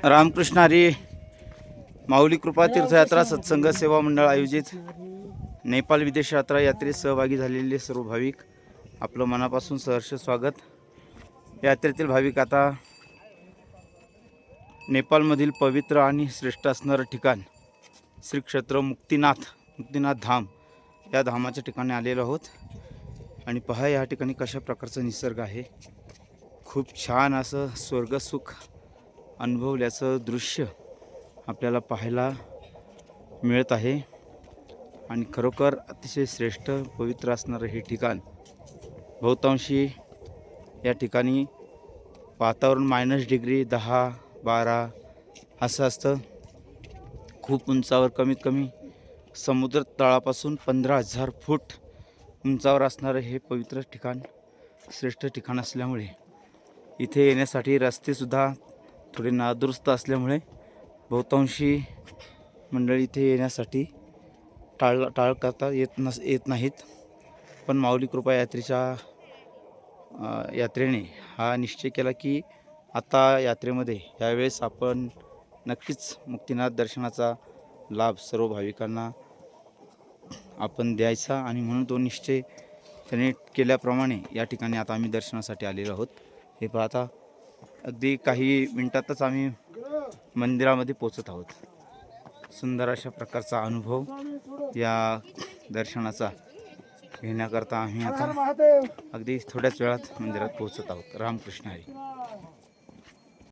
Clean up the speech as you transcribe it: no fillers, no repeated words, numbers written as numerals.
रामकृष्ण हरी माऊली कृपा तीर्थयात्रा सत्संग सेवा मंडळ आयोजित नेपाळ विदेश यात्रा यात्रेत सहभागी झालेले सर्व भाविक आपलं मनापासून सहर्ष स्वागत। यात्रेतील भाविक आता नेपाळमधील पवित्र आणि श्रेष्ठ असणारं ठिकाण श्री क्षेत्र मुक्तिनाथ धाम या धामाच्या ठिकाणी आलेलो आहोत। आणि पहा या ठिकाणी कशा प्रकारचा निसर्ग आहे, खूप छान असं स्वर्गसुख अनुभवल्याचं दृश्य आपल्याला पाहायला मिळत आहे। आणि खरोखर अतिशय श्रेष्ठ पवित्र असणारं हे ठिकाण, बहुतांशी या ठिकाणी वातावरण -डिग्री 10-12 असं असतं। खूप उंचावर, कमीत कमी समुद्र तळापासून 15,000 फूट उंचावर असणारं हे पवित्र ठिकाण, श्रेष्ठ ठिकाण असल्यामुळे इथे येण्यासाठी रस्तेसुद्धा थोडे नादुरुस्त असल्यामुळे बहुतांशी मंडळी इथे येण्यासाठी टाळ करता येत नाहीत। पण माऊली कृपा यात्रेने हा निश्चय केला की आता यात्रेमध्ये यावेळेस आपण नक्कीच मुक्तिनाथ दर्शनाचा लाभ सर्व भाविकांना आपण द्यायचा। आणि म्हणून तो निश्चय त्याने केल्याप्रमाणे या ठिकाणी आता आम्ही दर्शनासाठी आलेलो आहोत। हे पाहता अगदी काही मिनिटातच आम्ही मंदिरामध्ये पोचत आहोत। सुंदर अशा प्रकारचा अनुभव या दर्शनाचा घेण्याकरता आम्ही आता अगदी थोड्याच वेळात मंदिरात पोहोचत आहोत। रामकृष्ण हरी।